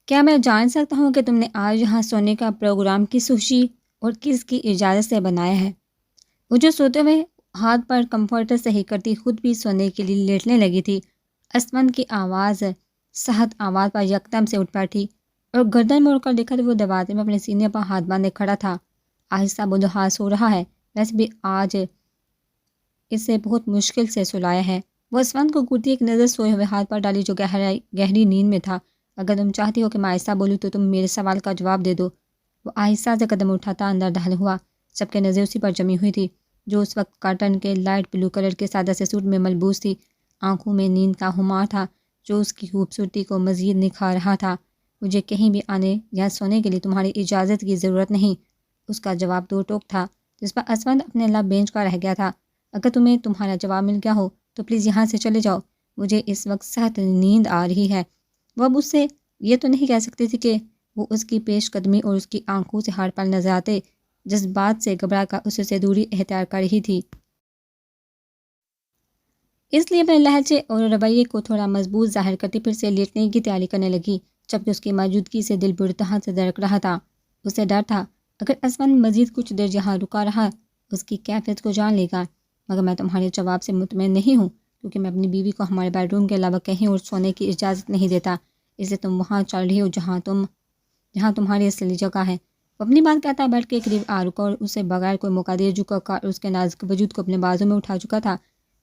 کیا میں جان سکتا ہوں کہ تم نے آج یہاں سونے کا پروگرام کس خوشی اور کس کی اجازت سے بنایا ہے؟ وہ جو سوتے ہوئے ہاتھ پر کمفرٹر صحیح کرتی خود بھی سونے کے لیے لیٹنے لگی تھی۔ اسمن کی آواز صحت آواز پر یکدم سے اٹھ بیٹھی اور گردن موڑ کر دیکھا تو وہ دروازے میں اپنے سینے پر ہاتھ باندھے کھڑا تھا۔ آہستہ بولو، ہاتھ سو رہا ہے، ویسے بھی آج اسے بہت مشکل سے سلایا ہے۔ وہ اسمن کو گھورتی ایک نظر سوئے ہوئے ہاتھ پر ڈالی جو گہری نیند میں تھا۔ اگر تم چاہتی ہو کہ میں آہستہ بولوں تو تم میرے سوال کا جواب دے دو۔ وہ آہستہ سے قدم اٹھاتا اندر داخل ہوا۔ سب کے نظر اسی پر جمی ہوئی تھی جو اس وقت کاٹن کے لائٹ بلو کلر کے سادہ سے سوٹ میں ملبوس تھی۔ آنکھوں میں نیند کا خمار تھا جو اس کی خوبصورتی کو مزید نکھار رہا تھا۔ مجھے کہیں بھی آنے یا سونے کے لیے تمہاری اجازت کی ضرورت نہیں، اس کا جواب دو ٹوک تھا جس پر اسمن اپنے لب بینچ کا رہ گیا تھا۔ اگر تمہیں تمہارا جواب مل گیا ہو تو پلیز یہاں سے چلے جاؤ، مجھے اس وقت سخت نیند آ رہی ہے۔ وہ اب اس سے یہ تو نہیں کہہ سکتی تھی کہ وہ اس کی پیش قدمی اور اس کی آنکھوں سے ہار پل نظر آتے، جس بات سے گھبرا کر اس سے دوری اختیار کر رہی تھی۔ اس لیے اپنے لہجے اور رویے کو تھوڑا مضبوط ظاہر کرتی پھر سے لیٹنے کی تیاری کرنے لگی، جبکہ اس کی موجودگی سے دل بری طرح سے دھڑک رہا تھا۔ اسے ڈر تھا اگر اسمن مزید کچھ دیر یہاں رکا رہا اس کی کیفیت کو جان لے گا، مگر میں تمہارے جواب سے مطمئن نہیں ہوں کیونکہ میں اپنی بیوی کو ہمارے بیڈ روم کے علاوہ کہیں اور سونے کی اجازت نہیں دیتا، اس لیے تم وہاں چل رہی ہو جہاں تمہاری اصلی جگہ ہے۔ وہ اپنی بات کہتا بیڈ کے قریب آ رکا اور اسے بغیر کوئی موقع دیے جھکا کر اس کے نازک وجود کو اپنے بازو میں اٹھا چکا تھا۔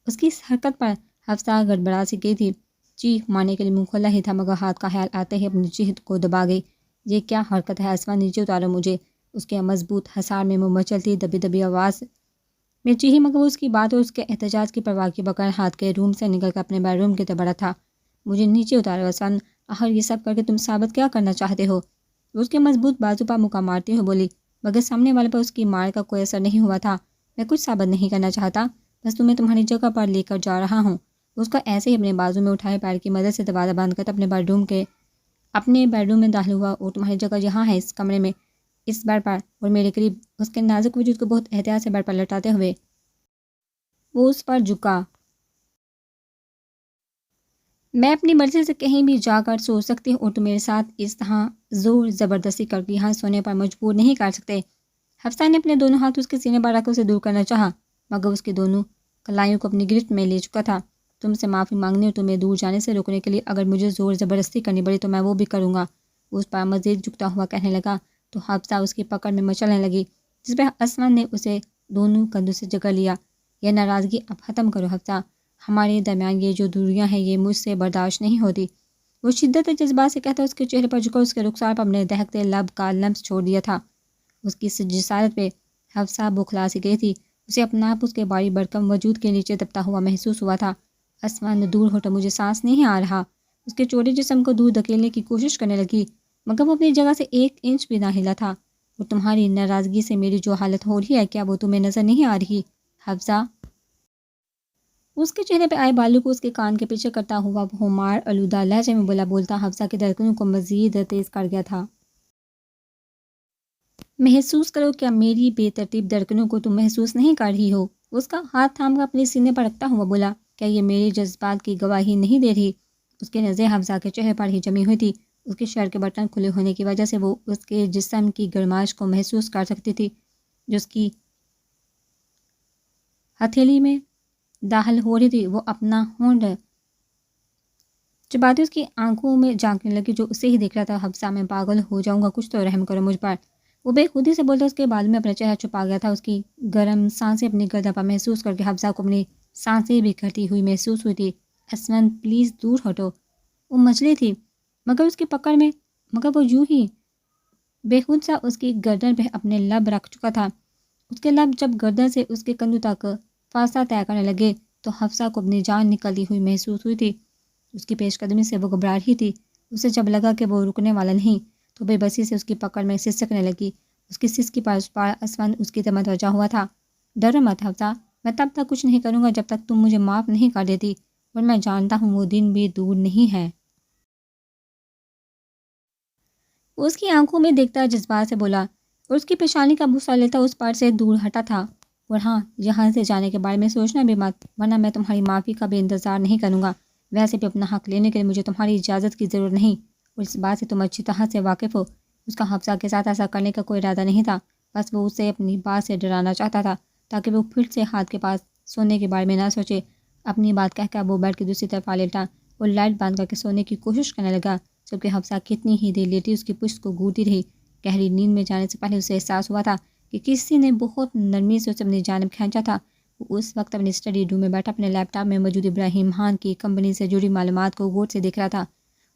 اس کی اس حرکت پر حفصہ گڑبڑا سی گئی تھی، چیخ مارنے کے لیے منہ کھلا ہی تھا مگر ہاتھ کا خیال آتے ہی اپنی چہت کو دبا گئی۔ یہ کیا حرکت ہے اسمن، نیچے اتارو مجھے، اس کے مضبوط حصار میں منہ مچلتی دبی دبی آواز میں چیخی مگر وہ اس کی بات اور اس کے احتجاج کی پرواہ کے بغیر ہاتھ کے روم سے نکل کر اپنے بیڈ روم کی طرف بڑھا تھا۔ مجھے نیچے اتارو اسمن، آخر یہ سب کر کے تم ثابت کیا کرنا چاہتے ہو؟ وہ اس کے مضبوط بازو پر مکہ مارتے ہوئے بولی، مگر سامنے والے پر اس کی مار کا کوئی اثر نہیں ہوا تھا۔ میں کچھ ثابت نہیں کرنا چاہتا، بس تمہیں تمہاری جگہ پر لے کر جا رہا ہوں۔ اس کو ایسے ہی اپنے بازو میں اٹھائے پیر کی مدد سے دروازہ بند کر اپنے بیڈ روم میں داخل ہوا اور تمہاری جگہ یہاں ہے، اس کمرے میں، اس بیڈ پر اور میرے قریب۔ اس کے نازک وجود کو بہت احتیاط سے بیڈ پر لٹاتے ہوئے وہ اس پر جھکا۔ میں اپنی مرضی سے کہیں بھی جا کر سو سکتی ہوں اور تم میرے ساتھ اس طرح زور زبردستی کر کے یہاں سونے پر مجبور نہیں کر سکتے۔ حفصہ نے اپنے دونوں ہاتھ اس کے سینے پر رکھ اسے دور کرنا چاہا مگر اس کی دونوں کلائیوں کو اپنی گرفت میں لے چکا تھا۔ تم سے معافی مانگنے اور تمہیں دور جانے سے روکنے کے لیے اگر مجھے زور زبردستی کرنی پڑی تو میں وہ بھی کروں گا، وہ اس پر مزید جھکتا ہوا کہنے لگا تو حفصہ اس کی پکڑ میں مچلنے لگی جس پہ اسمن نے اسے دونوں کندھوں سے جگڑ لیا۔ یہ ناراضگی اب ختم کرو حفصہ، ہمارے درمیان یہ جو دوریاں ہیں یہ مجھ سے برداشت نہیں ہوتی۔ وہ شدت جذبات سے کہتا اس کے چہرے پر جھکا، اس کے رخسار پر اپنے دہکتے لب کا لمس چھوڑ دیا تھا۔ اس کی جسارت پہ حفصہ بوکھلا سی گئی تھی، اسے اپنا آپ اس کے باری بھرکم وجود کے نیچے دبتا ہوا محسوس ہوا تھا۔ اسمن دور ہٹو، مجھے سانس نہیں آ رہا۔ اس کے چوڑے جسم کو دور دھکیلنے کی کوشش کرنے لگی مگر وہ اپنی جگہ سے 1 انچ بھی نہ ہلا تھا۔ اور تمہاری ناراضگی سے میری جو حالت ہو رہی ہے کیا وہ تمہیں نظر نہیں آ رہی حفصہ؟ اس کے چہرے پہ آئے بالوں کو اس کے کان کے پیچھے کرتا ہوا وہ مار آلودہ لہجے میں بولتا حفصہ کی دھڑکنوں کو مزید تیز کر گیا تھا۔ محسوس کرو، کیا میری بے ترتیب دھڑکنوں کو تم محسوس نہیں کر رہی ہو؟ اس کا ہاتھ تھام کر اپنے سینے پر رکھتا ہوا بولا، کیا یہ میرے جذبات کی گواہی نہیں دے رہی؟ اس کی نظریں حفصہ کے چہرے پر ہی جمی ہوئی تھی، اس کے شرٹ کے بٹن کھلے ہونے کی وجہ سے وہ اس کے جسم کی گرمائش کو محسوس کر سکتی تھی جو اس کی ہتھیلی میں داخل ہو رہی تھی۔ وہ اپنا ہونٹ چباتے اس کی آنکھوں میں جھانکنے لگی جو اسے ہی دیکھ رہا تھا۔ حفصہ، میں پاگل ہو جاؤں گا، کچھ تو رحم کرو مجھ پر۔ وہ بے خودی سے بولتا اس کے بالوں میں اپنا چہرہ چھپا گیا تھا، اس کی گرم سانسیں اپنی گردن پر محسوس کر کے حفصہ کو اپنی سانسیں بھی کرتی ہوئی محسوس ہوئی تھی۔ اسمن پلیز دور ہٹو، وہ مچلی تھی مگر اس کی پکڑ میں، مگر وہ یوں ہی بے خود سا اس کی گردن پہ اپنے لب رکھ چکا تھا۔ اس کے لب جب گردن سے اس کے کندھوں تک فاصلہ طے کرنے لگے تو حفصہ کو اپنی جان نکلتی ہوئی محسوس ہوئی تھی۔ اس کی پیش قدمی سے وہ گھبرا رہی تھی، اسے جب لگا کہ وہ رکنے والا نہیں تو بے بسی سے اس کی پکڑ میں سسکنے لگی۔ اس کی سسکی پر اسمن اس کی طرف متوجہ ہوا تھا۔ ڈرو مت حفصہ، میں تب تک کچھ نہیں کروں گا جب تک تم مجھے معاف نہیں کر دیتی، اور میں جانتا ہوں وہ دن بھی دور نہیں ہے۔ وہ اس کی آنکھوں میں دیکھتا جذبات سے بولا اور اس کی پیشانی کا بوسہ لیتا اس پر سے دور ہٹا تھا۔ اور ہاں، یہاں سے جانے کے بارے میں سوچنا بھی مت، ورنہ میں تمہاری معافی کا بھی انتظار نہیں کروں گا۔ ویسے بھی اپنا حق لینے کے لیے مجھے تمہاری اجازت کی ضرورت نہیں، اور اس بات سے تم اچھی طرح سے واقف ہو۔ اس کا حفصہ کے ساتھ ایسا کرنے کا کوئی ارادہ نہیں تھا، بس وہ اسے اپنی بات سے ڈرانا چاہتا تھا تاکہ وہ پھر سے ہاتھ کے پاس سونے کے بارے میں نہ سوچے۔ اپنی بات کہہ کر وہ بیڈ کی دوسری طرف آ لیٹا اور لائٹ بند کر کے سونے کی کوشش کرنے لگا، جبکہ حفصہ کتنی ہی دیر لیٹی اس کی پشت کو گھوٹتی رہی۔ گہری نیند میں جانے سے پہلے اسے احساس ہوا تھا کہ کسی نے بہت نرمی سے اسے اپنی جانب کھینچا تھا۔ وہ اس وقت اپنی اسٹڈی روم میں بیٹھا اپنے لیپ ٹاپ میں موجود ابراہیم خان کی کمپنی سے جڑی معلومات کو غور سے دیکھ رہا تھا۔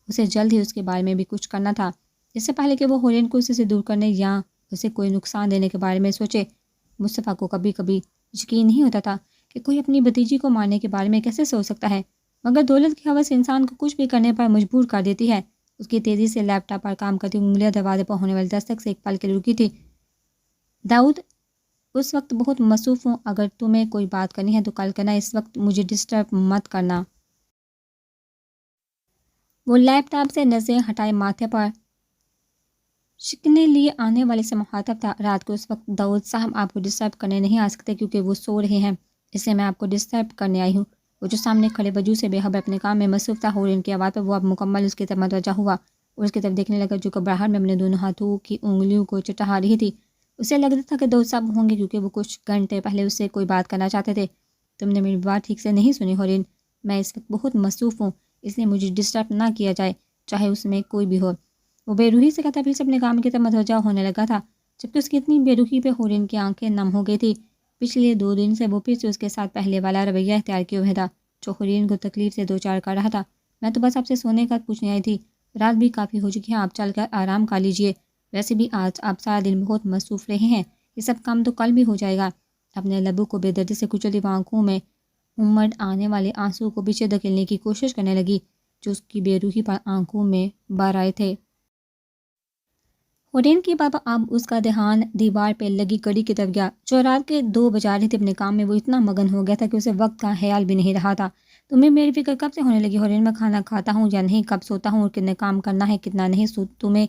اسے جلد ہی اس کے بارے میں بھی کچھ کرنا تھا، اس سے پہلے کہ وہ ہورین کو اسے سے دور کرنے یا اسے کوئی نقصان دینے کے بارے میں سوچے۔ مصطفیٰ کو کبھی کبھی یقین نہیں ہوتا تھا کہ کوئی اپنی بھتیجی کو مارنے کے بارے میں کیسے سوچ سکتا ہے، مگر دولت کی ہوس انسان کو کچھ بھی کرنے پر مجبور کر دیتی ہے۔ اس کی تیزی سے لیپ ٹاپ پر کام کرتی انگلیاں دروازے پر ہونے والی دستک سے ایک پل کے لیے رکی تھی۔ داؤد، اس وقت بہت مصروف ہوں، اگر تمہیں کوئی بات کرنی ہے تو کل کرنا، اس وقت مجھے ڈسٹرب مت کرنا۔ وہ لیپ ٹاپ سے نظریں ہٹائے ماتھے پر شکنے لیے آنے والے سے مخاطب تھا۔ رات کو اس وقت داؤد صاحب آپ کو ڈسٹرب کرنے نہیں آ سکتے کیونکہ وہ سو رہے ہیں، اس لیے میں آپ کو ڈسٹرب کرنے آئی ہوں۔ وہ جو سامنے کھڑے وجود سے بے خبر اپنے کام میں مصروف تھا، اور ان کی آواز پر وہ اب مکمل اس کی طرف متوجہ ہوا اور اس کی طرف دیکھنے لگا جو گھبراہٹ میں اپنے دونوں ہاتھوں کی انگلیوں کو چٹا رہی تھی۔ اسے لگتا تھا کہ داؤد صاحب ہوں گے کیونکہ وہ کچھ گھنٹے پہلے اس سے کوئی بات کرنا چاہتے تھے۔ تم نے میری بات ٹھیک سے نہیں سنی ہورین، میں اس وقت بہت مصروف ہوں، اس لیے مجھے ڈسٹرب نہ کیا جائے چاہے اس میں کوئی بھی ہو۔ وہ بے روحی سے کہتا پھر سے اپنے کام کی طرف متوجہ ہونے لگا تھا، جبکہ اس کی اتنی بے روحی پہ ہورین کی آنکھیں نم ہو گئی تھی۔ پچھلے 2 دن سے وہ پھر سے اس کے ساتھ پہلے والا رویہ اختیار کیے ہوئے تھا جو ہورین کو تکلیف سے دوچار کر رہا تھا۔ میں تو بس آپ سے سونے کا پوچھنے آئی تھی، رات بھی کافی ہو چکی ہے، آپ چل کر آرام کر لیجئے، ویسے بھی آج آپ سارا دن بہت مصروف رہے ہیں، یہ سب کام تو کل بھی ہو جائے گا۔ اپنے لبوں کو بے دردی سے کچلتی وہ آنکھوں میں امڑ آنے والے آنسو کو پیچھے دھکیلنے کی کوشش کرنے لگی جو اس کی بے روحی پر آنکھوں میں بار آئے تھے۔ ہورین کی بابا اب اس کا دھیان دیوار پہ لگی گھڑی کی طرف گیا جو رات کے 2 بجا رہے تھے۔ اپنے کام میں وہ اتنا مگن ہو گیا تھا کہ اسے وقت کا خیال بھی نہیں رہا تھا۔ تمہیں میری فکر کب سے ہونے لگی ہورین؟ میں کھانا کھاتا ہوں یا نہیں، کب سوتا ہوں اور کتنے کام کرنا ہے کتنا نہیں، تمہیں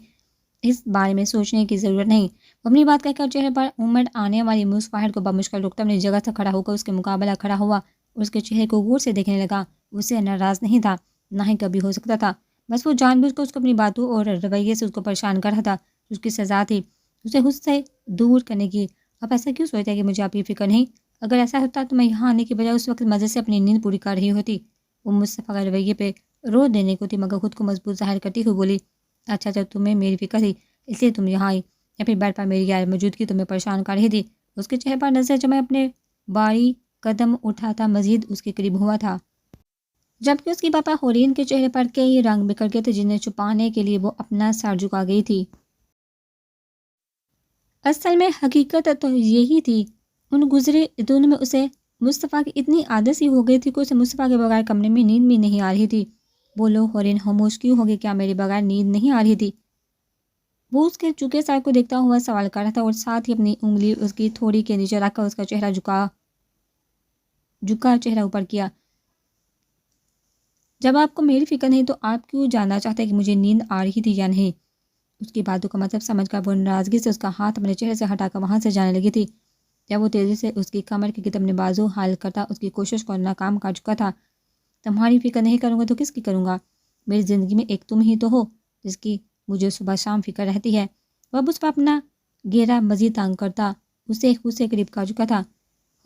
اس بارے میں سوچنے کی ضرورت نہیں۔ وہ اپنی بات کہہ کر چہرے پر امڑ آنے والی مسکراہٹ کو بمشکل روکتا اپنی جگہ سے کھڑا ہو کر اس کے مقابلہ کھڑا ہوا اور اس کے چہرے کو غور سے دیکھنے لگا۔ اسے ناراض نہیں تھا، نہ ہی کبھی ہو سکتا تھا، بس وہ جان بوجھ کر اس کو اپنی باتوں اور رویے سے اس کو پریشان کر رہا تھا۔ اس کی سزا تھی اسے خود سے دور کرنے کی۔ آپ ایسا کیوں سوچتے ہیں کہ مجھے آپ کی فکر نہیں؟ اگر ایسا ہوتا تو میں یہاں آنے کی بجائے اس وقت مزے سے اپنی نیند پوری کر رہی ہوتی۔ وہ مصطفیٰ کے رویے پہ رو دینے کو تھی مگر خود کو مضبوط ظاہر کرتی ہوئی بولی، اچھا جب تمہیں میری فکر تھی اس لیے تم یہاں آئی، یا پھر بیڈ پر میری غیر موجودگی تمہیں پریشان کر رہی تھی؟ اس کے چہرے پر نظر جمائے اپنے باری قدم اٹھاتا مزید اس کے قریب ہوا تھا، جبکہ اس کی پاپا ہورین کے چہرے پر کئی رنگ بکھر گئے تھے جنہیں چھپانے کے لیے وہ اپنا سر جھکا گئی تھی۔ اصل میں حقیقت تو یہی تھی، ان گزرے دنوں میں اسے مصطفیٰ کی اتنی عادت سی ہو گئی تھی کہ اسے مصطفیٰ کے بغیر کمرے میں نیند بھی نہیں آ رہی تھی۔ بولو ہورین، خاموش کیوں ہوگی؟ کیا میرے بغیر نیند نہیں آ رہی تھی؟ وہ اس کے جھکے سر کو دیکھتا ہوا سوال کر رہا تھا اور ساتھ ہی اپنی انگلی اس کی تھوڑی کے نیچے رکھ کر اس کا چہرہ جھکا چہرہ اوپر کیا۔ جب آپ کو میری فکر نہیں تو آپ کیوں جاننا چاہتے کہ مجھے نیند آ رہی تھی یا نہیں؟ اس کی باتوں کا مطلب سمجھ کر وہ ناراضگی سے اس کا ہاتھ اپنے چہرے سے ہٹا کر وہاں سے جانے لگی تھی۔ جب وہ تیزی سے اس کی کمر کی اپنے بازو حال کرتا اس کی کوشش کو ناکام کر چکا تھا۔ تمہاری فکر نہیں کروں گا تو کس کی کروں گا؟ میری زندگی میں ایک تم ہی تو ہو جس کی مجھے صبح شام فکر رہتی ہے۔ وہ اب اس پر اپنا گھیرا مزید تنگ کرتا اسے خود سے قریب کر چکا تھا۔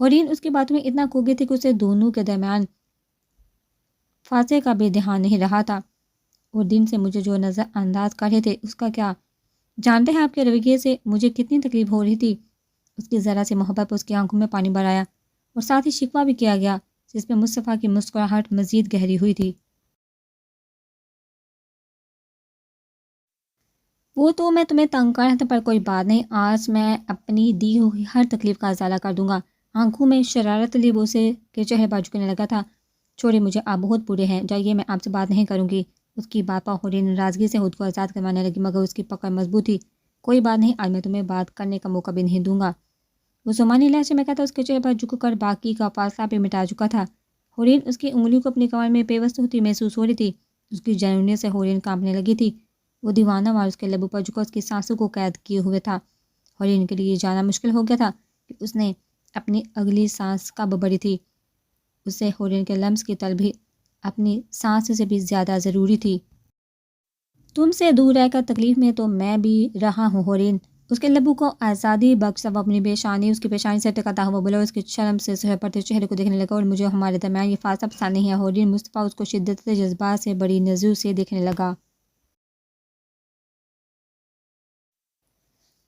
ہورین اس کی باتوں میں اتنا کھو گئی تھی کہ اسے دونوں کے درمیان فاصلے کا بھی دھیان نہیں رہا تھا۔ اور دن سے مجھے جو نظر انداز کر رہے تھے اس کا کیا؟ جانتے ہیں آپ کے رویے سے مجھے کتنی تکلیف ہو رہی تھی؟ اس کی ذرا سی محبت پر اس کی آنکھوں میں پانی بھر آیا اور ساتھ ہی شکوہ بھی کیا گیا جس میں مصطفیٰ کی مسکراہٹ مزید گہری ہوئی تھی۔ وہ تو میں تمہیں تنگ کر رہا تھا پر کوئی بات نہیں، آج میں اپنی دی ہوئی ہر تکلیف کا ازالہ کر دوں گا۔ آنکھوں میں شرارت لیے وہ اسے کے چہرے پر جھکنے لگا تھا۔ چھوڑے، مجھے آپ بہت برے ہیں، جائیے، میں آپ سے بات نہیں کروں گی۔ اس کی بات پر ہورین ناراضگی سے خود کو آزاد کروانے لگی مگر اس کی پکڑ مضبوط تھی۔ کوئی بات نہیں، آج میں تمہیں بات کرنے کا موقع بھی نہیں دوں گا۔ وہ زمانی لہجے میں کہتا اس کے چہرے پر جھک کر باقی کا فاصلہ بھی مٹا چکا تھا۔ ہورین اس کی انگلیوں کو اپنی کمر میں پیوست ہوتی محسوس ہو رہی تھی۔ اس کی جنونیت سے ہورین کانپنے لگی تھی۔ وہ دیوانہ وار اس کے لبوں پر جھکا اس کی سانسوں کو قید کیے ہوئے تھا۔ ہورین کے لیے یہ جانا مشکل ہو گیا تھا کہ اس نے اپنی اگلی سانس کب بھری تھی۔ اسے ہورین کے لمس کی طلب بھی اپنی سانس سے بھی زیادہ ضروری تھی۔ تم سے دور رہ کر تکلیف میں تو میں بھی رہا ہوں ہورین۔ اس کے لبوں کو آزادی بخش وہ اپنی پیشانی اس کی پیشانی سے ٹکاتا ہوا بولا، اس کے شرم سے سر پڑتے چہرے کو دیکھنے لگا، اور مجھے ہمارے درمیان یہ فاصلہ پسند نہیں ہے ہورین۔ مصطفیٰ اس کو شدت جذبات سے بڑی نظر سے دیکھنے لگا۔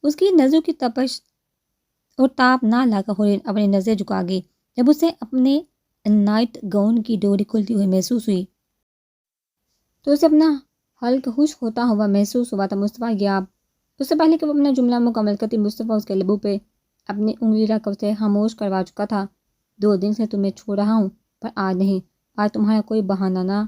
اس کی نظروں کی تپش اور تاپ نہ لا کر ہورین اپنی نظر جھکا گئی۔ جب اسے اپنے نائٹ گاؤن کی ڈوری کھلتی ہوئی محسوس ہوئی تو اسے اپنا حلق خوش ہوتا ہوا محسوس ہوا تھا۔ مصطفیٰ گیا اس سے پہلے کہ وہ اپنا جملہ مکمل کرتی، مصطفیٰ اس کے لبوں پہ اپنی انگلی رکھ اسے خاموش کروا چکا تھا۔ 2 دن سے تمہیں چھوڑ رہا ہوں، پر آج نہیں، آج تمہارا کوئی بہانہ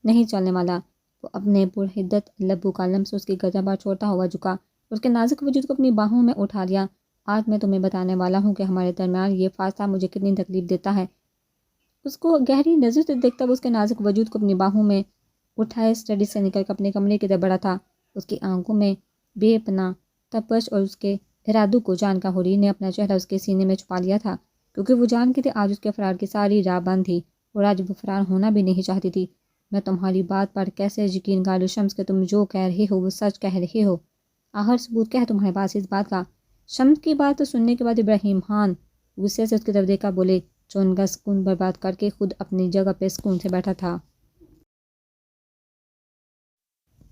نہیں چلنے والا۔ وہ اپنے پرحدت لبوں کا لمس اس کی گردن پر چھوڑتا ہوا جھکا، اس کے نازک وجود کو اپنی باہوں میں اٹھا لیا۔ آج میں تمہیں بتانے والا ہوں کہ ہمارے درمیان یہ فاصلہ مجھے کتنی تکلیف دیتا ہے۔ اس کو گہری نظر سے دیکھتا وہ اس کے نازک وجود کو اپنی باہوں میں اٹھائے اسٹڈی سے نکل کر اپنے کمرے کی طرف بڑھا تھا۔ اس کی آنکھوں میں بے پناہ تپش اور اس کے ارادوں کو جان کر ہورین نے اپنا چہرہ اس کے سینے میں چھپا لیا تھا، کیونکہ وہ جانتی تھی آج اس کے فرار کی ساری راہ بند تھی، اور آج وہ فرار ہونا بھی نہیں چاہتی تھی۔ میں تمہاری بات پر کیسے یقین کر لوں شمس کہ تم جو کہہ رہے ہو وہ سچ کہہ رہے ہو؟ آخر ثبوت کیا ہے تمہارے پاس اس بات کا؟ شمس کی بات سننے کے بعد ابراہیم خان غصے سے اس کی طرف دیکھا، بولے جو ان کا سکون برباد کر کے خود اپنی جگہ پہ سکون سے بیٹھا تھا۔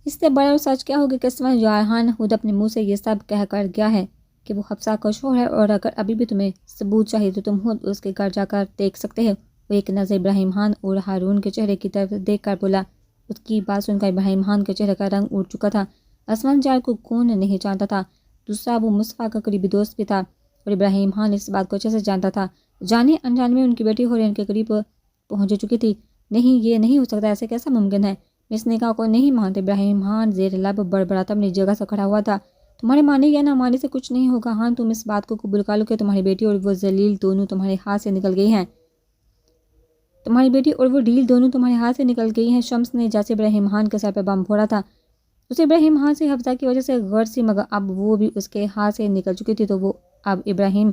اس سے بڑا اور سچ کیا ہوگا کہ عثمان جارحان خود اپنے منہ سے یہ سب کہہ کر گیا ہے کہ وہ حفصہ کا شوہر ہے، اور اگر ابھی بھی تمہیں ثبوت چاہیے تو تم خود اس کے گھر جا کر دیکھ سکتے ہو۔ وہ ایک نظر ابراہیم خان اور ہارون کے چہرے کی طرف دیکھ کر بولا۔ اس کی بات سن کر ابراہیم خان کے چہرے کا رنگ اڑ چکا تھا۔ عثمان جار کو کون نہیں جانتا تھا؟ دوسرا وہ مصطفیٰ کا قریبی دوست بھی تھا، اور ابراہیم خان اس بات کو اچھے سے جانتا تھا۔ جانے انجانے میں ان کی بیٹی ہورین کے قریب پہنچ چکی تھی۔ نہیں، یہ نہیں ہو سکتا، ایسے کیسا ممکن ہے؟ میں اس نکاح کو نہیں مانتے۔ ابراہیم خان زیر لب بڑبڑاتا اپنی جگہ سے کھڑا ہوا تھا۔ تمہارے ماننے یا نہ ماننے سے کچھ نہیں ہوگا ہاں، تم اس بات کو قبول کر لو کہ تمہاری بیٹی اور وہ ذلیل دونوں تمہارے ہاتھ سے نکل گئی ہیں۔ تمہاری بیٹی اور وہ ڈیل دونوں تمہارے ہاتھ سے نکل گئی ہیں۔ شمس نے جیسے ابراہیم خان کے سر پہ بم پھوڑا تھا، اسے ابراہیم خان سے حفصہ کی وجہ سے غرض سی، مگر اب وہ بھی اس کے ہاتھ سے نکل چکی تھی، تو وہ اب ابراہیم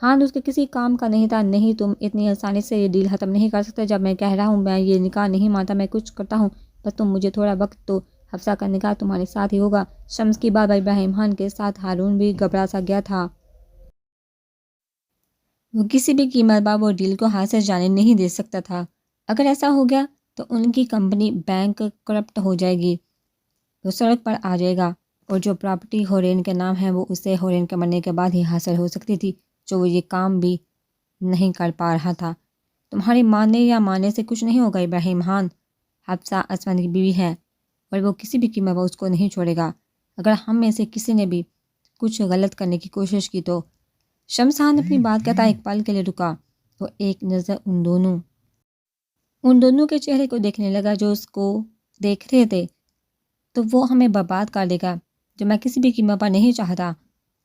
خان اس کے کسی کام کا نہیں تھا۔ نہیں، تم اتنی آسانی سے یہ ڈیل ختم نہیں کر سکتے۔ جب میں کہہ رہا ہوں میں یہ نکاح نہیں مانتا، میں کچھ کرتا ہوں، بس تم مجھے تھوڑا وقت دو، حفصہ کا نکاح تمہارے ساتھ ہی ہوگا۔ شمس کی بات ابراہیم خان کے ساتھ ہارون بھی گھبرا سا گیا تھا۔ وہ کسی بھی قیمت پر وہ ڈیل کو ہاتھ سے جانے نہیں دے سکتا تھا۔ اگر ایسا ہو گیا تو ان کی کمپنی بینک کرپٹ ہو جائے گی، وہ سڑک پر آ جائے گا، اور جو پراپرٹی ہورین کے نام ہے وہ اسے ہورین کے مرنے کے بعد ہی حاصل ہو سکتی تھی، جو وہ یہ کام بھی نہیں کر پا رہا تھا۔ تمہارے ماننے یا ماننے سے کچھ نہیں ہوگا ابراہیم خان۔ حفصہ عثمان کی بیوی ہے، اور وہ کسی بھی قیمت پر اس کو نہیں چھوڑے گا۔ اگر ہم میں سے کسی نے بھی کچھ غلط کرنے کی کوشش کی تو… شمس خان اپنی بات کہتا ایک پل کے لیے رکا۔ وہ ایک نظر ان دونوں کے چہرے کو دیکھنے لگا جو اس کو دیکھ رہے تھے۔ تو وہ ہمیں برباد کر دے گا، جو میں کسی بھی قیمت پر نہیں چاہتا۔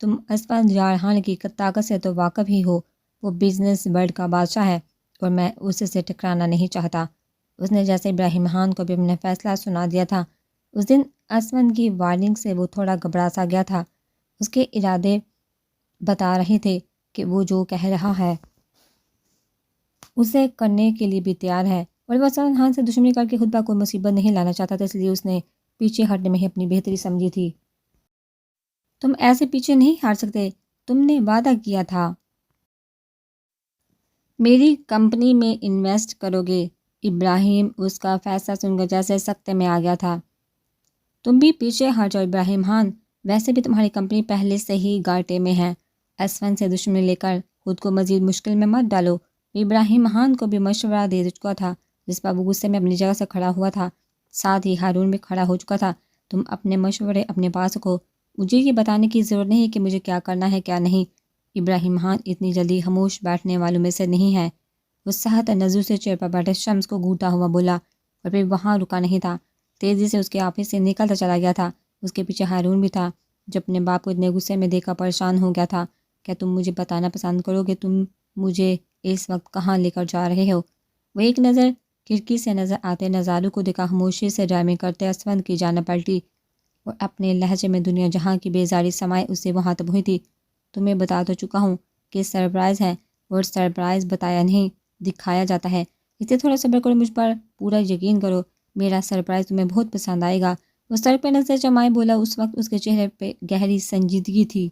تم عثمان جارحان کی طاقت سے تو واقف ہی ہو، وہ بزنس ورلڈ کا بادشاہ ہے، اور میں اس سے ٹکرانا نہیں چاہتا۔ اس نے جیسے ابراہیم خان کو بھی اپنا فیصلہ سنا دیا تھا۔ اس دن عثمان کی وارننگ سے وہ تھوڑا گھبرا سا گیا تھا۔ اس کے ارادے بتا رہے تھے کہ وہ جو کہہ رہا ہے اسے کرنے کے لیے بھی تیار ہے، اور وہ عثمان خان سے دشمنی کر کے خود پر کوئی مصیبت نہیں لانا چاہتا تھا، اس لیے اس نے پیچھے ہٹنے میں ہی اپنی بہتری سمجھی تھی۔ تم ایسے پیچھے نہیں ہٹ سکتے، تم نے وعدہ کیا تھا میری کمپنی میں انویسٹ کرو گے۔ ابراہیم اس کا فیصلہ سن کر جیسے سکتے میں آ گیا تھا۔ تم بھی پیچھے ہٹ جاؤ ابراہیم خان، ویسے بھی تمہاری کمپنی پہلے سے ہی گھاٹے میں ہے۔ عثمان سے دشمنی لے کر خود کو مزید مشکل میں مت ڈالو۔ ابراہیم خان کو بھی مشورہ دے چکا تھا، جس پر وہ غصے میں اپنی جگہ سے کھڑا ہوا تھا۔ ساتھ ہی ہارون بھی کھڑا ہو چکا تھا۔ تم اپنے مشورے اپنے پاس رکھو، مجھے یہ بتانے کی ضرورت نہیں کہ مجھے کیا کرنا ہے کیا نہیں۔ ابراہیم خان اتنی جلدی خاموش بیٹھنے والوں میں سے نہیں ہے۔ وہ سخت نظر سے چیئر پر بیٹھے شمس کو گھورتا ہوا بولا، اور پھر وہاں رکا نہیں تھا، تیزی سے اس کے آفس سے نکلتا چلا گیا تھا۔ اس کے پیچھے ہارون بھی تھا، جو اپنے باپ کو اتنے غصے میں دیکھ کر پریشان ہو گیا تھا۔ کیا تم مجھے بتانا پسند کرو کہ تم مجھے اس وقت کہاں لے کر جا رہے ہو؟ وہ ایک نظر کھڑکی سے نظر آتے نظاروں کو دیکھا خاموشی سے ڈرامے کرتے عثمان کی جانب پلٹی، اور اپنے لہجے میں دنیا جہاں کی بیزاری سمائے اس سے وہاں تب ہوئی تھی۔ تمہیں بتا تو چکا ہوں کہ سرپرائز ہے، اور سرپرائز بتایا نہیں دکھایا جاتا ہے، اس سے تھوڑا صبر کرو، مجھ پر پورا یقین کرو، میرا سرپرائز تمہیں بہت پسند آئے گا۔ وہ سر پہ نظر جمائے بولا، اس وقت اس کے چہرے پہ گہری سنجیدگی تھی۔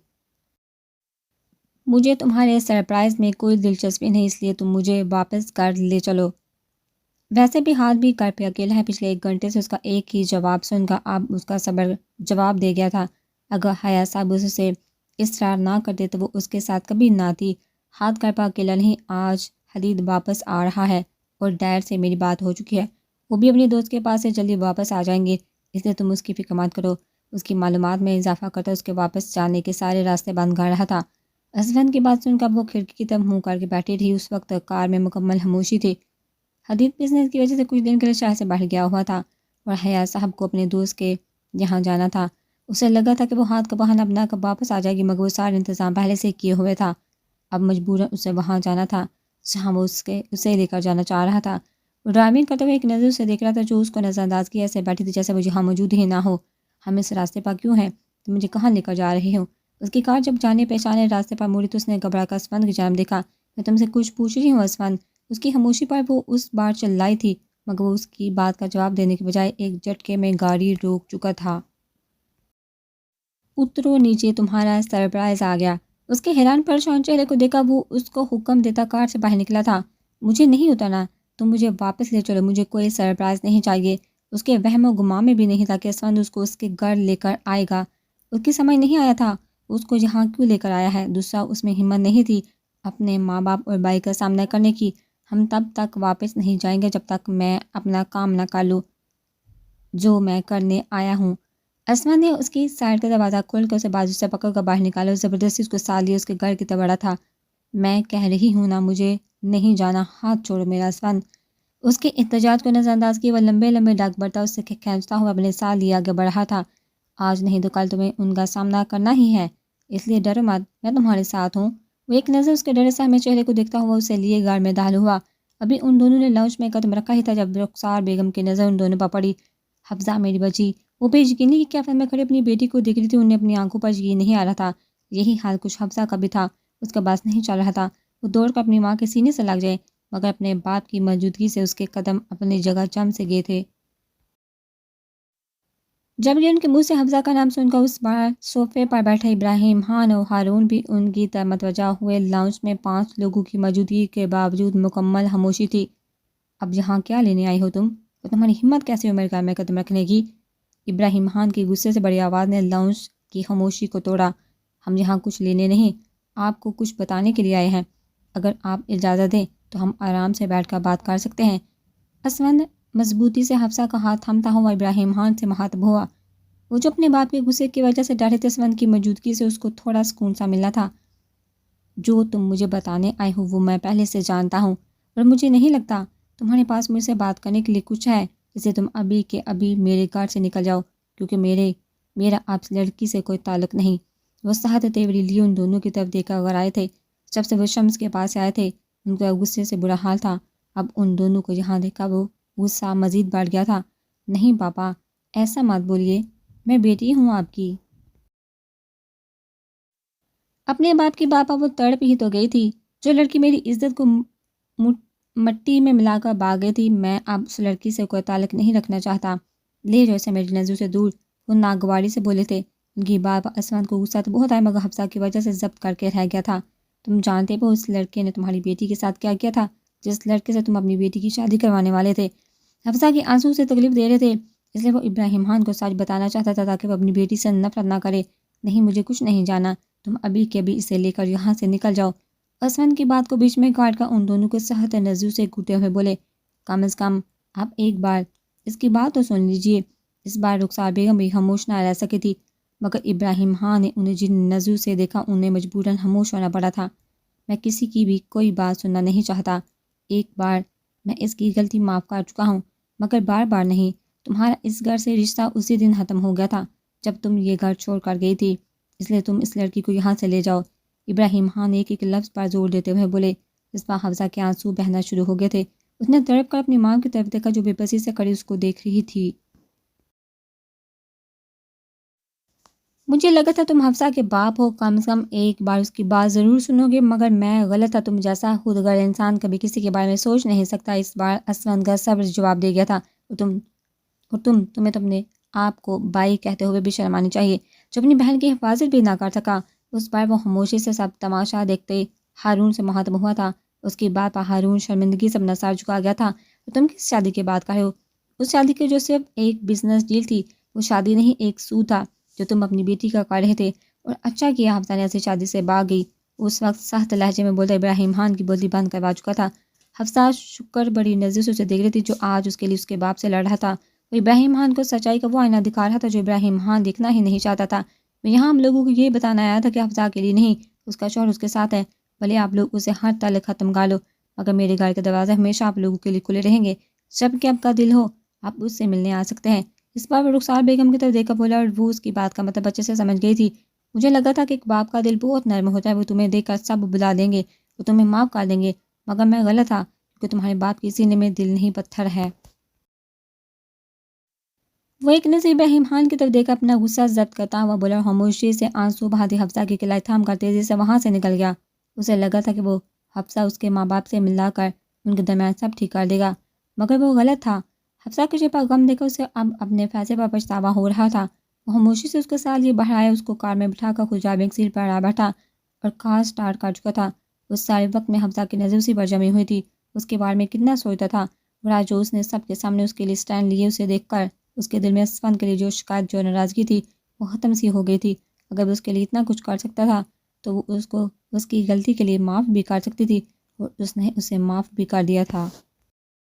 مجھے تمہارے سرپرائز میں کوئی دلچسپی نہیں، اس لیے تم مجھے واپس گھر لے چلو۔ ویسے بھی ہاتھ بھی گھر پہ اکیلا ہے، پچھلے 1 گھنٹے سے اس کا ایک ہی جواب سن کر اب اس کا صبر جواب دے گیا تھا۔ اگر حیا صاحب اسے اصرار نہ کرتے تو وہ اس کے ساتھ کبھی نہ تھی۔ ہاتھ گھر پہ اکیلا نہیں، آج حدید واپس آ رہا ہے اور ڈیڈ سے میری بات ہو چکی ہے، وہ بھی اپنی دوست کے پاس سے جلدی واپس آ جائیں گے، اس لیے تم اس کی فکر مت کرو۔ اس کی معلومات میں اضافہ کرتا اس کے واپس جانے کے سارے راستے بند کر رہا تھا۔ اسلم کی بات سن کر وہ کھڑکی کی طرف منہ کر کے بیٹھی تھی۔ اس وقت کار میں مکمل خاموشی تھی۔ حدید بزنس کی وجہ سے کچھ دن کے لیے شہر سے باہر گیا ہوا تھا اور حیا صاحب کو اپنے دوست کے یہاں جانا تھا۔ اسے لگا تھا کہ وہ ہاتھ کا بہانہ بنا کر واپس آ جائے گی، مگر وہ سارے انتظام پہلے سے کیے ہوئے تھا۔ اب مجبوراً اسے وہاں جانا تھا جہاں وہ اسے لے کر جانا چاہ رہا تھا۔ وہ ڈرائیونگ کرتے ہوئے ایک نظر اسے دیکھ رہا تھا جو اس کو نظر انداز کیا ایسے بیٹھی تھی جیسے وہ یہاں موجود ہی نہ ہو۔ ہم اس راستے پر کیوں ہیں؟ تم مجھے کہاں لے کر جا رہے ہو؟ اس کی کار جب جانے پہچانے راستے پر مڑی تو اس نے گھبرا کر اسفند کی جانب دیکھا۔ میں تم سے کچھ پوچھ رہی ہوں اسفند۔ اس کی خاموشی پر وہ اس بار چلائی تھی، مگر وہ اس کی بات کا جواب دینے کے بجائے ایک جھٹکے میں گاڑی روک چکا تھا۔ اترو نیچے، تمہارا سرپرائز آ گیا۔ اس کے حیران پریشان چہرے کو دیکھا وہ اس کو حکم دیتا کار سے باہر نکلا تھا۔ مجھے نہیں اترنا، تم مجھے واپس لے چلو، مجھے کوئی سرپرائز نہیں چاہیے۔ اس کے وہم و گمان میں بھی نہیں تھا کہ اسفند اس کو اس کے گھر لے کر آئے گا۔ اس کی سمجھ نہیں آیا تھا اس کو یہاں کیوں لے کر آیا ہے۔ دوسرا، اس میں ہمت نہیں تھی اپنے ماں باپ اور بھائی کا سامنا کرنے کی۔ ہم تب تک واپس نہیں جائیں گے جب تک میں اپنا کام نہ کر لوں جو میں کرنے آیا ہوں۔ اسفند نے اس کی سائڈ کا دروازہ کھول کر اسے بازو سے پکڑ کر باہر نکالا اور زبردستی اس کو ساتھ لیا۔ اس کے گھر کی طرف بڑھا تھا۔ میں کہہ رہی ہوں نا مجھے نہیں جانا، ہاتھ چھوڑو میرا اسفند۔ اس کے احتجاج کو نظر انداز کیے وہ لمبے لمبے ڈگ بڑھتا اس سے کھینچتا ہوا اپنے ساتھ لیے آگے بڑھ رہا تھا۔ آج نہیں تو کل تمہیں ان کا سامنا کرنا ہی ہے، اس لیے ڈرو مت، میں تمہارے ساتھ ہوں۔ وہ ایک نظر اس کے ڈرے سہمے چہرے کو دیکھتا ہوا اسے لیے گاڑی میں داخل ہوا۔ ابھی ان دونوں نے لاؤنج میں قدم رکھا ہی تھا جب رخسار بیگم کی نظر ان دونوں پر پڑی۔ حفصہ میری بچی، وہ بے یقینی کی قیافت میں کھڑی اپنی بیٹی کو دیکھ رہی تھی۔ انہیں اپنی آنکھوں پر یقین نہیں آ رہا تھا۔ یہی حال کچھ حفصہ کا بھی تھا۔ اس کا بس نہیں چل رہا تھا وہ دوڑ کر اپنی ماں کے سینے سے لگ جائے، مگر اپنے باپ کی موجودگی سے اس کے قدم اپنی جگہ جم سے گئے تھے۔ جب یہ ان کے منہ سے حفصہ کا نام سن کر اس بار صوفے پر بیٹھے ابراہیم خان اور ہارون بھی ان کی طرف متوجہ ہوئے۔ لاؤنج میں 5 لوگوں کی موجودگی کے باوجود مکمل خاموشی تھی۔ اب یہاں کیا لینے آئی ہو تم؟ تو تمہاری ہمت کیسے ہوئی میرے گھر میں قدم رکھنے کی؟ ابراہیم خان کی غصے سے بڑی آواز نے لاؤنج کی خاموشی کو توڑا۔ ہم یہاں کچھ لینے نہیں، آپ کو کچھ بتانے کے لیے آئے ہیں۔ اگر آپ اجازت دیں تو ہم آرام سے بیٹھ کر بات کر سکتے ہیں۔ اسفند مضبوطی سے حفصہ کا ہاتھ تھامتا ہوا ابراہیم خان سے مخاطب ہوا۔ وہ جو اپنے باپ کے غصے کی وجہ سے ڈر رہے تھے، اسفند کی موجودگی سے اس کو تھوڑا سکون سا ملا تھا۔ جو تم مجھے بتانے آئے ہو وہ میں پہلے سے جانتا ہوں، اور مجھے نہیں لگتا تمہارے پاس مجھ سے بات کرنے کے لیے کچھ ہے، اسے تم ابھی کے ابھی میرے گھر سے نکل جاؤ، کیونکہ میرا آپ سے لڑکی سے کوئی تعلق نہیں۔ وہ سخت تیوری لیے ان دونوں کی طرف دیکھ کر غر آئے تھے۔ جب سے وہ شمس کے پاس آئے تھے ان کا غصے سے برا حال تھا، اب ان دونوں کو یہاں دیکھا وہ غصہ مزید بڑھ گیا تھا۔ نہیں پاپا، ایسا مت بولیے، میں بیٹی ہوں آپ کی۔ اپنے باپ کی بات پر وہ تڑپ ہی تو گئی تھی۔ جو لڑکی میری عزت کو مٹی میں ملا کر بھاگ گئی تھی، میں اب اس لڑکی سے کوئی تعلق نہیں رکھنا چاہتا۔ لے جو اسے میری نظروں سے دور۔ وہ ناگواری سے بولے تھے۔ ان کی بات پر اسفند کو غصہ تو بہت آیا، مگر حفصہ کی وجہ سے ضبط کر کے رہ گیا تھا۔ تم جانتے ہو اس لڑکے نے تمہاری بیٹی کے ساتھ کیا کیا تھا، جس لڑکے سے تم اپنی بیٹی کی شادی کروانے والے تھے؟ حفصہ کی آنسو سے تکلیف دے رہے تھے، اس لیے وہ ابراہیم خان کو سچ بتانا چاہتا تھا تاکہ وہ اپنی بیٹی سے نفرت نہ کرے۔ نہیں، مجھے کچھ نہیں جانا، تم ابھی کے ابھی اسے لے کر یہاں سے نکل جاؤ۔ اسفند کی بات کو بیچ میں کاٹ کر ان دونوں کو سخت نظروں سے گھورتے ہوئے بولے، کم از کم آپ ایک بار اس کی بات تو سن لیجئے۔ اس بار رخسار بیگم بھی خاموش نہ رہ سکی تھی، مگر ابراہیم خان نے انہیں جن نظروں سے دیکھا انہیں مجبوراً خاموش ہونا پڑا تھا۔ میں کسی کی بھی کوئی بات سننا نہیں چاہتا۔ ایک بار میں اس کی غلطی معاف کر چکا ہوں، مگر بار بار نہیں۔ تمہارا اس گھر سے رشتہ اسی دن ختم ہو گیا تھا جب تم یہ گھر چھوڑ کر گئی تھی، اس لیے تم اس لڑکی کو یہاں سے لے جاؤ۔ ابراہیم خان ایک ایک لفظ پر زور دیتے ہوئے بولے۔ اس پر حفصہ کے آنسو بہنا شروع ہو گئے تھے۔ اس نے تڑپ کر اپنی ماں کی طرف دیکھا جو بے بسی سے کھڑی اس کو دیکھ رہی تھی۔ مجھے لگا تھا تم حفصہ کے باپ ہو، کم از کم ایک بار اس کی بات ضرور سنو گے، مگر میں غلط تھا۔ تم جیسا خود غرض انسان کبھی کسی کے بارے میں سوچ نہیں سکتا۔ اس بار اسفند کا صبر جواب دے گیا تھا۔ تمہیں تو اپنے آپ کو بائی کہتے ہوئے بھی شرم آنی چاہیے۔ جو اپنی بہن کی حفاظت بھی نہ کر سکا، اس بار وہ خاموشی سے سب تماشا دیکھتے ہارون سے مخاطب ہوا تھا۔ اس کی بات پر ہارون شرمندگی سے اپنا سر جھکا گیا تھا۔ تم کس شادی کی بات کر رہے ہو؟ اس شادی کی جو صرف ایک بزنس ڈیل تھی، وہ شادی نہیں ایک سود تھا جو تم اپنی بیٹی کا کر رہے تھے، اور اچھا کیا حفصہ نے ایسی شادی سے بھاگ گئی۔ اس وقت سخت لہجے میں بولتا ابراہیم خان کی بولی بند کروا چکا تھا۔ حفصہ شکر بڑی نظر سے اسے دیکھ رہی تھی جو آج اس کے لیے اس کے باپ سے لڑ رہا تھا۔ وہ ابراہیم خان کو سچائی کا وہ آئینہ دکھا رہا تھا جو ابراہیم خان دیکھنا ہی نہیں چاہتا تھا۔ میں یہاں ہم لوگوں کو یہ بتانا آیا تھا کہ حفصہ کے لیے نہیں، اس کا شوہر اس کے ساتھ ہے، بھلے آپ لوگ اسے ہر تعلق ختم کر لو، مگر میرے گھر کے دروازے ہمیشہ آپ لوگوں کے لیے کھلے رہیں گے۔ جب کہ آپ کا دل ہو آپ اس سے ملنے آ سکتے ہیں۔ اس بار وہ رخسار بیگم کی طرف دیکھا بولا، اور وہ اس کی بات کا مطلب اچھے سے سمجھ گئی تھی۔ مجھے لگا تھا کہ ایک باپ کا دل بہت نرم ہوتا ہے، وہ تمہیں دیکھ کر سب بلا دیں گے، وہ تمہیں معاف کر دیں گے، مگر میں غلط تھا، کیونکہ تمہارے باپ کی سینے میں دل نہیں پتھر ہے۔ وہ ایک نظر ابراہیم خان کی طرف دیکھا، اپنا غصہ ضبط کرتا ہوا بولا، اور خاموشی سے آنسو بہاتی حفصہ کی کلائی تھام کر تیزی سے وہاں سے نکل گیا۔ اسے لگا تھا کہ وہ حفصہ اس کے ماں باپ سے ملا کر ان کے درمیان سب ٹھیک کر دے گا، مگر وہ غلط تھا۔ حفصہ کے چہرے پر غم دیکھ کر اسے اب اپنے فیصلے پر پچھتاوا ہو رہا تھا۔ وہ خاموشی سے اس کے ساتھ یہ بڑھایا، اس کو کار میں بٹھا کر خود جا سیٹ پر آ بیٹھا اور کار سٹارٹ کر چکا تھا۔ اس سارے وقت میں حفصہ کی نظر اسی پر جمی ہوئی تھی، اس کے بارے میں کتنا سوچتا تھا، اور آج جو اس نے سب کے سامنے اس کے لیے اسٹینڈ لیے، اسے دیکھ کر اس کے دل میں اسفند کے لیے جو شکایت جو ناراضگی تھی وہ ختم سی ہو گئی تھی۔ اگر وہ اس کے لیے اتنا کچھ کر سکتا تھا تو وہ اس کو اس کی غلطی کے لیے معاف بھی کر سکتی تھی، اور اس نے اسے معاف بھی کر دیا تھا۔